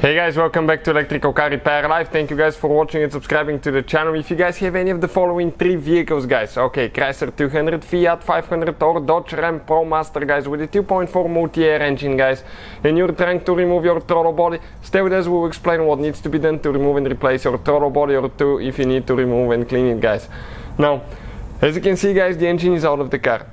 Hey guys, welcome back to Electrical Car Repair Live. Thank you guys for watching and subscribing to the channel. If you guys have any of the following three vehicles, guys, okay, Chrysler 200, Fiat 500 Toro, Dodge Ram Promaster, guys, with a 2.4 Multiair engine, guys, and you're trying to remove your throttle body, stay with us. We'll explain what needs to be done to remove and replace your throttle body, or two if you need to remove and clean it, guys. Now, as you can see, guys, the engine is out of the car.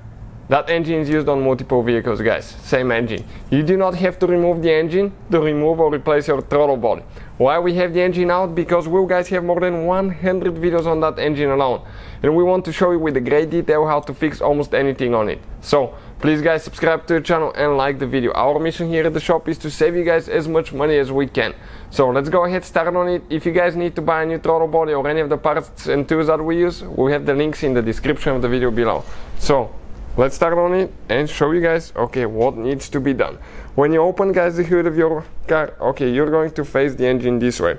That engine is used on multiple vehicles, guys, same engine. You do not have to remove the engine to remove or replace your throttle body. Why we have the engine out? Because we guys have more than 100 videos on that engine alone. And we want to show you with a great detail how to fix almost anything on it. So, please guys, subscribe to the channel and like the video. Our mission here at the shop is to save you guys as much money as we can. So let's go ahead, start on it. If you guys need to buy a new throttle body or any of the parts and tools that we use, we have the links in the description of the video below. So, let's start on it and show you guys, okay, what needs to be done. When you open, guys, the hood of your car, okay, you're going to face the engine this way.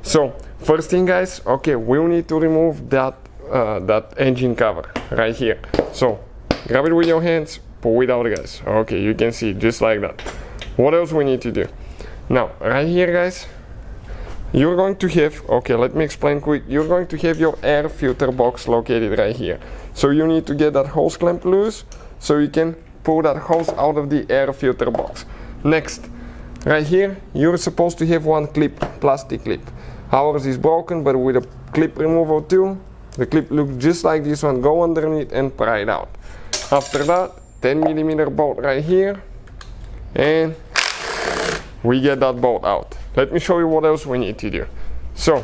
So, first thing, guys, okay, we'll need to remove that engine cover right here. So, grab it with your hands, pull it out, guys. Okay, you can see, just like that. What else we need to do? Now, right here, guys, you're going to have, okay, let me explain quick. You're going to have your air filter box located right here. So you need to get that hose clamp loose so you can pull that hose out of the air filter box. Next, right here, you're supposed to have one clip, plastic clip. Ours is broken, but with a clip removal tool, the clip looks just like this one. Go underneath and pry it out. After that, 10mm bolt right here, and we get that bolt out. Let me show you what else we need to do. So,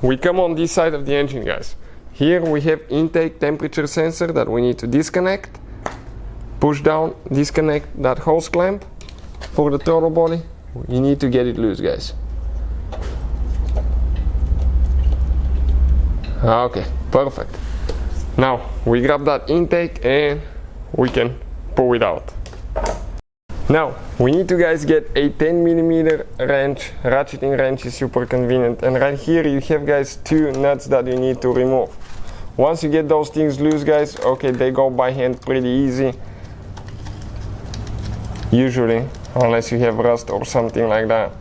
we come on this side of the engine, guys. Here we have intake temperature sensor that we need to disconnect. Push down, disconnect that hose clamp. For the throttle body, you need to get it loose, guys. Okay, perfect. Now, we grab that intake and we can pull it out. Now, we need to, guys, get a 10mm wrench. Ratcheting wrench is super convenient. And right here you have, guys, two nuts that you need to remove. Once you get those things loose, guys, okay, they go by hand pretty easy. Usually, unless you have rust or something like that.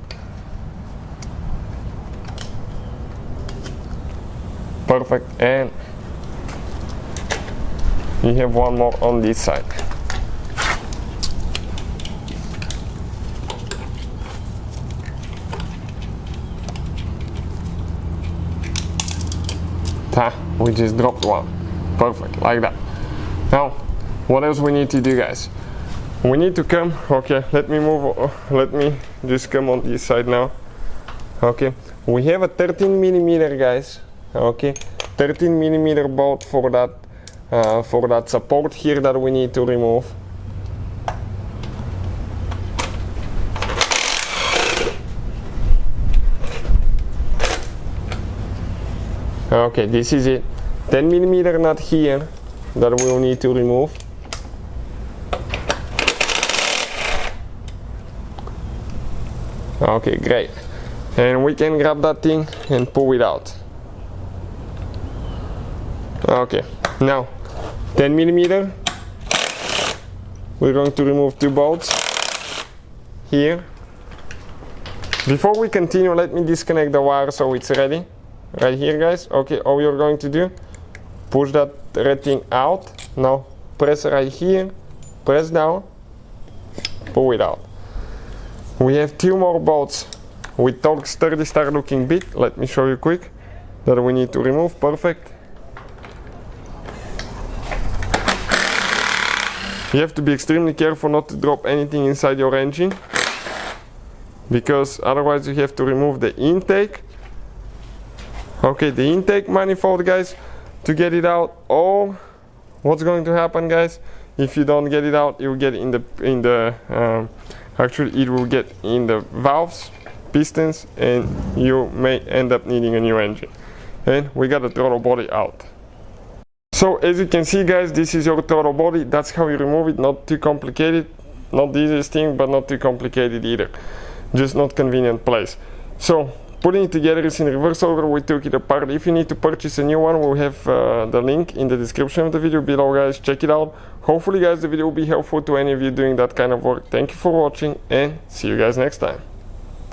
Perfect. And you have one more on this side. We just dropped one. Perfect, like that. Now, what else we need to do, guys? We need to come, okay, let me just come on this side now. Okay, we have a 13mm, guys, okay, 13mm bolt for that support here that we need to remove. Okay, this is it. 10mm nut here that we will need to remove. Okay, great. And we can grab that thing and pull it out. Okay, now 10mm. We're going to remove two bolts here. Before we continue, let me disconnect the wire so it's ready. Right here, guys. Okay, all you're going to do, push that red thing out. Now press right here, press down, pull it out. We have two more bolts with Torx 30 star looking bit. Let me show you quick that we need to remove. Perfect. You have to be extremely careful not to drop anything inside your engine, because otherwise you have to remove the intake. Okay, the intake manifold, guys, to get it out. Or what's going to happen, guys, if you don't get it out, it will get actually it will get in the valves, pistons, and you may end up needing a new engine. And we got the throttle body out. So as you can see, guys, this is your throttle body. That's how you remove it. Not too complicated, not the easiest thing, but not too complicated either. Just not convenient place. So putting it together is in reverse order. We took it apart. If you need to purchase a new one, we'll have the link in the description of the video below, guys. Check it out. Hopefully, guys, the video will be helpful to any of you doing that kind of work. Thank you for watching, and see you guys next time.